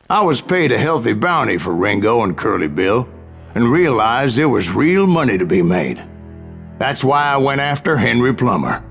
I was paid a healthy bounty for Ringo and Curly Bill, and realized there was real money to be made. That's why I went after Henry Plummer.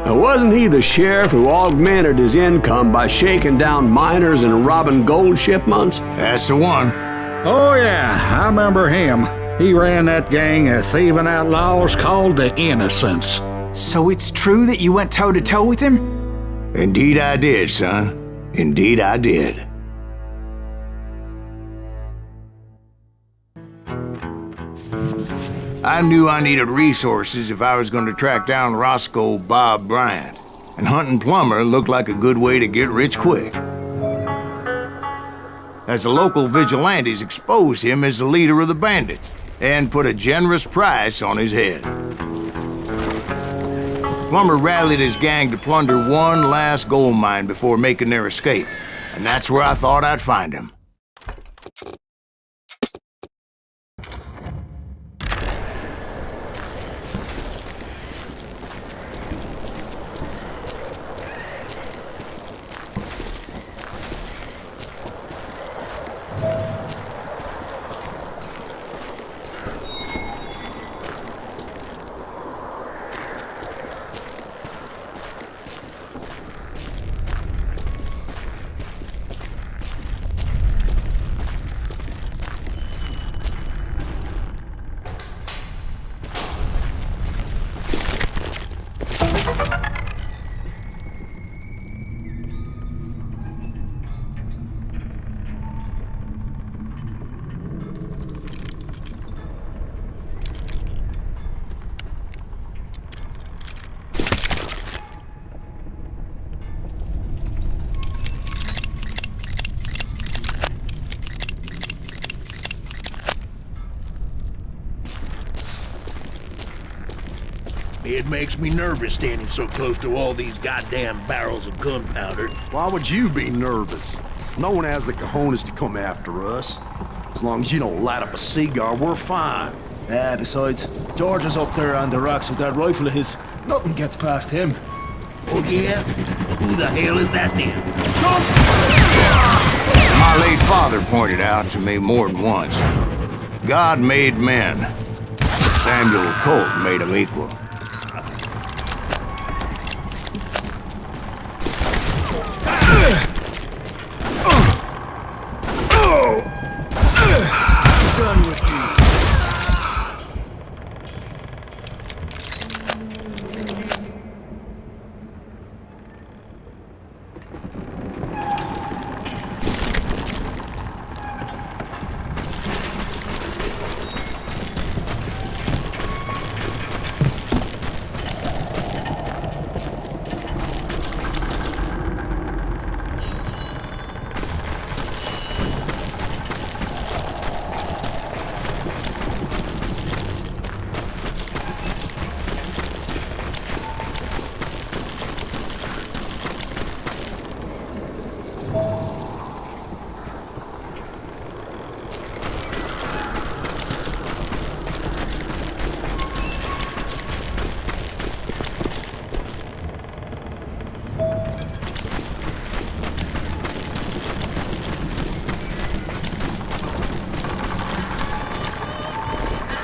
Now, wasn't he the sheriff who augmented his income by shaking down miners and robbing gold shipments? That's the one. Oh yeah, I remember him. He ran that gang of thieving outlaws called the Innocents. So it's true that you went toe-to-toe with him? Indeed I did, son. Indeed I did. I knew I needed resources if I was going to track down Roscoe Bob Bryant, and hunting Plummer looked like a good way to get rich quick. As the local vigilantes exposed him as the leader of the bandits, and put a generous price on his head. Plummer rallied his gang to plunder one last gold mine before making their escape, and that's where I thought I'd find him. It makes me nervous standing so close to all these goddamn barrels of gunpowder. Why would you be nervous? No one has the cojones to come after us. As long as you don't light up a cigar, we're fine. Besides, George is up there on the rocks with that rifle of his. Nothing gets past him. Oh yeah? Who the hell is that then? My late father pointed out to me more than once. God made men, but Samuel Colt made them equal.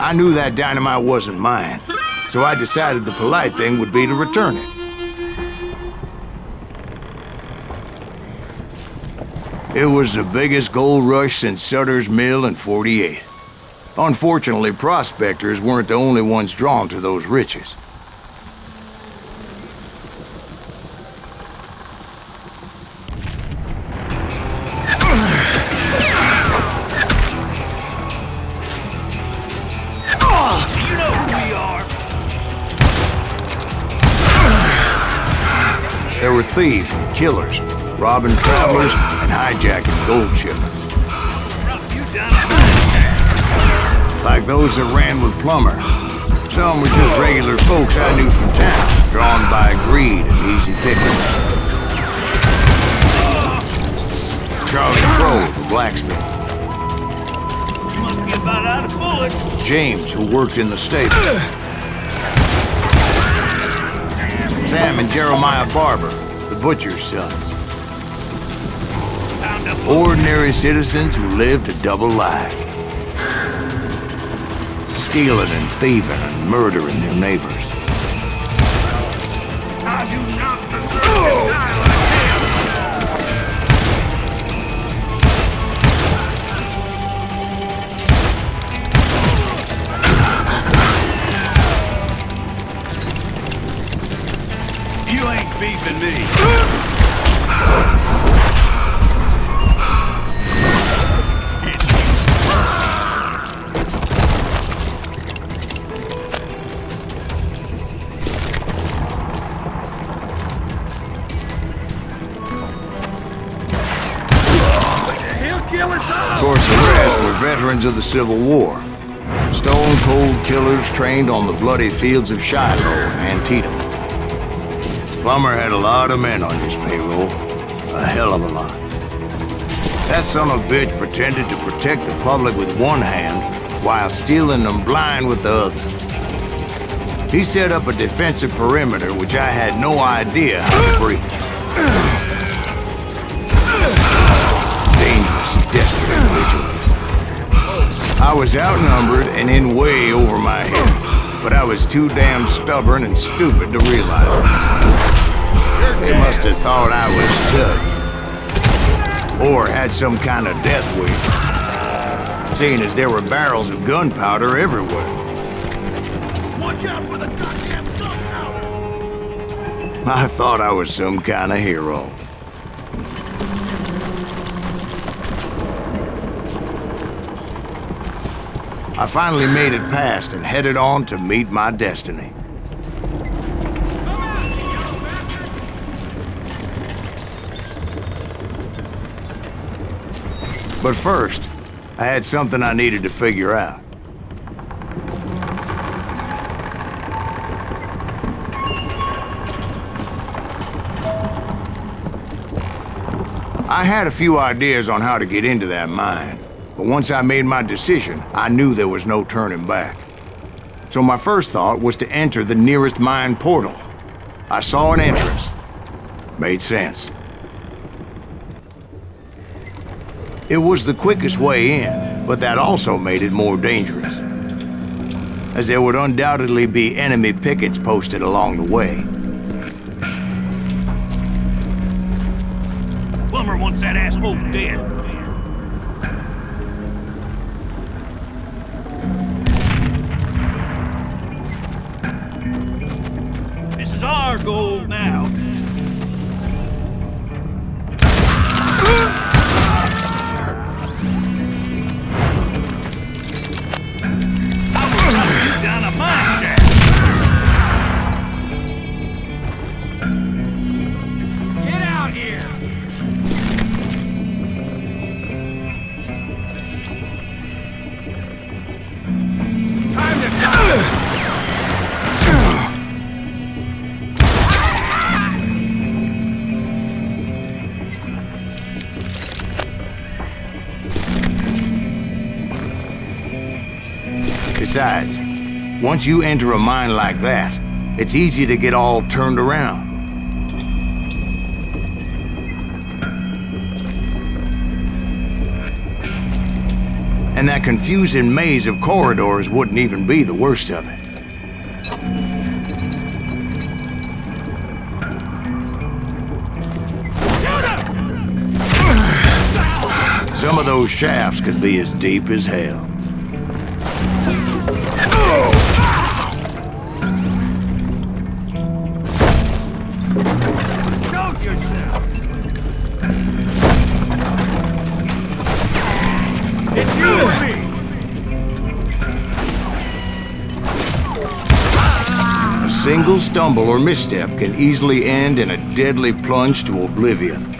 I knew that dynamite wasn't mine, so I decided the polite thing would be to return it. It was the biggest gold rush since Sutter's Mill in '48. Unfortunately, prospectors weren't the only ones drawn to those riches. There were thieves and killers, robbing travelers and hijacking gold shipments. Like those that ran with Plummer. Some were just regular folks I knew from town, drawn by greed and easy pickings. Charlie Crow, the blacksmith. Must be about out of bullets. James, who worked in the stable. Sam and Jeremiah Barber, the butcher's sons. Ordinary citizens who lived a double life. Stealing and thieving and murdering their neighbors. I do not deserve to die like this. You ain't beefing me. Of course, the rest were veterans of the Civil War. Stone-cold killers trained on the bloody fields of Shiloh and Antietam. Plummer had a lot of men on his payroll. A hell of a lot. That son of a bitch pretended to protect the public with one hand while stealing them blind with the other. He set up a defensive perimeter which I had no idea how to breach. Desperate individuals. I was outnumbered and in way over my head, but I was too damn stubborn and stupid to realize it. They must have thought I was judged. Or had some kind of death wish, seeing as there were barrels of gunpowder everywhere. Watch out for the goddamn gunpowder! I thought I was some kind of hero. I finally made it past and headed on to meet my destiny. But first, I had something I needed to figure out. I had a few ideas on how to get into that mine. But once I made my decision, I knew there was no turning back. So my first thought was to enter the nearest mine portal. I saw an entrance. Made sense. It was the quickest way in, but that also made it more dangerous, as there would undoubtedly be enemy pickets posted along the way. Plummer wants that asshole dead. This is our goal now. I will run you down a mine shaft. Get out here! Time to die! Besides, once you enter a mine like that, it's easy to get all turned around. And that confusing maze of corridors wouldn't even be the worst of it. Some of those shafts could be as deep as hell. A single stumble or misstep can easily end in a deadly plunge to oblivion. You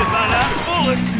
got out of bullets.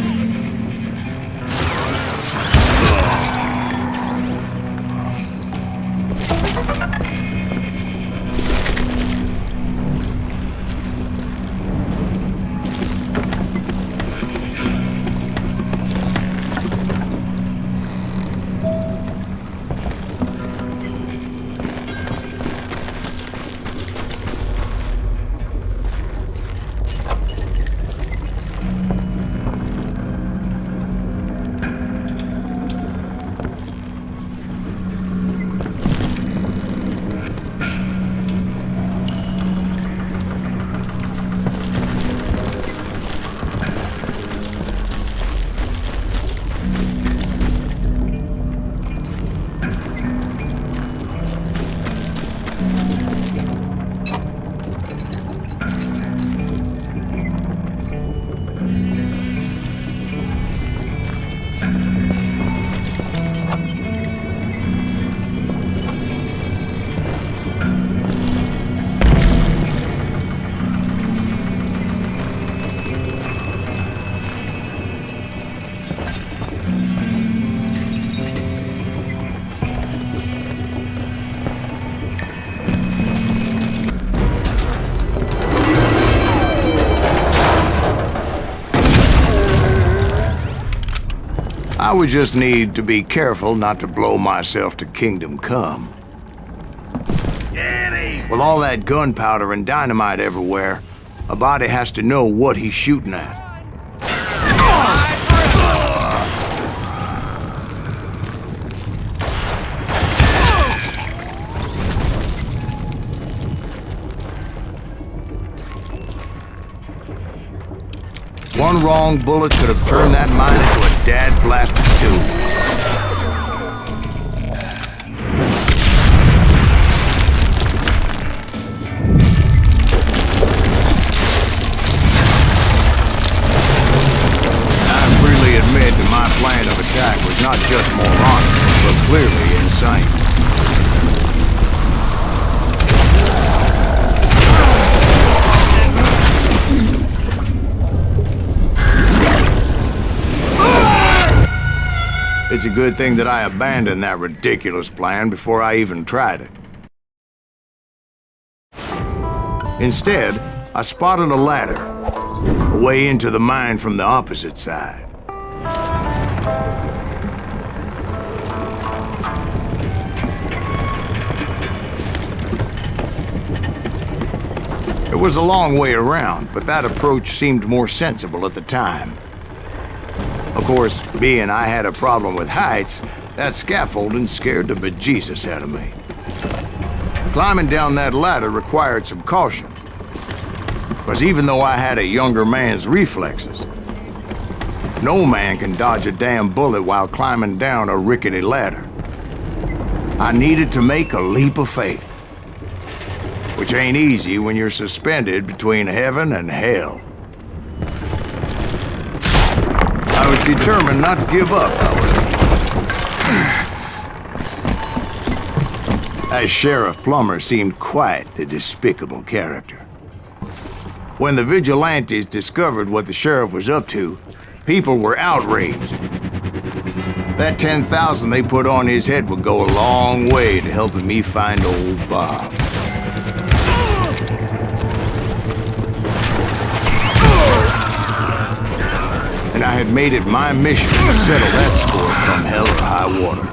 I would just need to be careful not to blow myself to Kingdom Come. With all that gunpowder and dynamite everywhere, a body has to know what he's shooting at. One wrong bullet could have turned that mine into a dad-blasted tomb. My plan of attack was not just moronic, but clearly insane. It's a good thing that I abandoned that ridiculous plan before I even tried it. Instead, I spotted a ladder, a way into the mine from the opposite side. It was a long way around, but that approach seemed more sensible at the time. Of course, being I had a problem with heights, that scaffolding scared the bejesus out of me. Climbing down that ladder required some caution, because even though I had a younger man's reflexes, no man can dodge a damn bullet while climbing down a rickety ladder. I needed to make a leap of faith, which ain't easy when you're suspended between heaven and hell. I was determined not to give up, however. That Sheriff Plummer seemed quite the despicable character. When the vigilantes discovered what the sheriff was up to, people were outraged. That 10,000 they put on his head would go a long way to helping me find old Bob. And I had made it my mission to settle that score come hell or high water.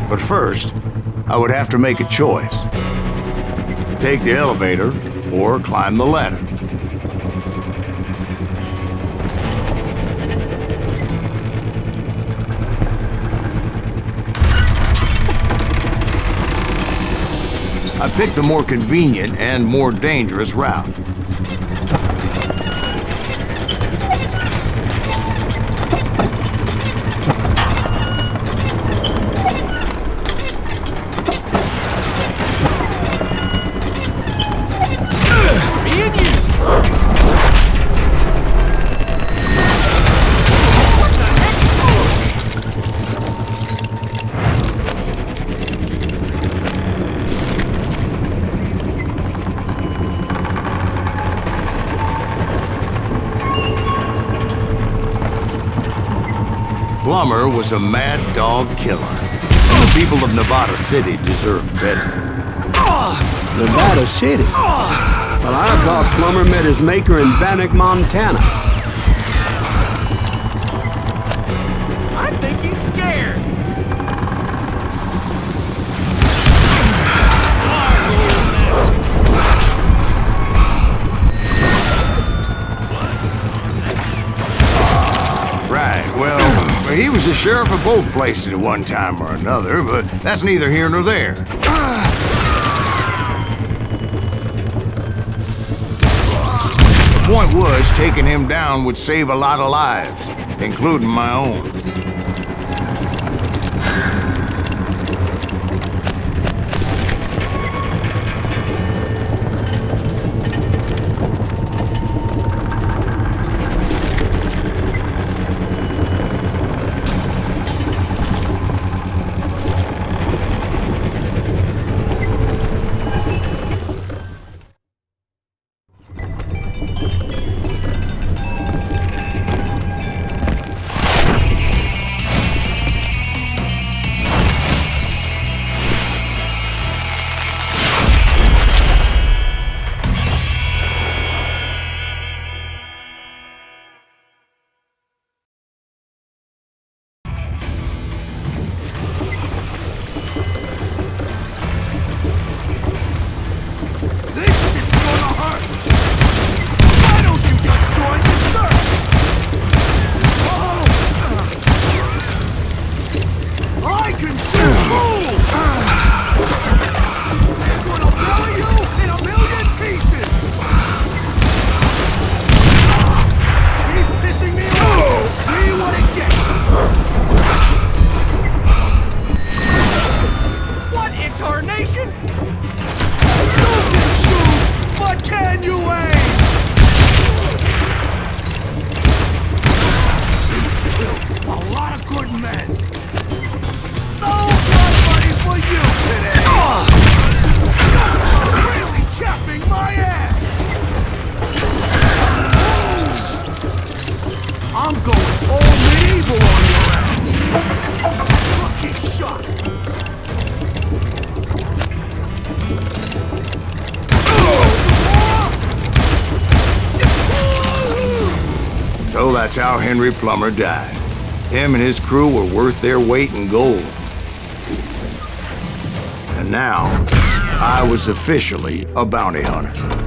But first, I would have to make a choice. Take the elevator or climb the ladder. I picked the more convenient and more dangerous route. Plummer was a mad dog killer. The people of Nevada City deserved better. Nevada City? Well, I thought Plummer met his maker in Bannock, Montana. I think he's scared. Right, well, he was the sheriff of both places at one time or another, but that's neither here nor there. The point was, taking him down would save a lot of lives, including my own. that's how Henry Plummer died. Him and his crew were worth their weight in gold. And now, I was officially a bounty hunter.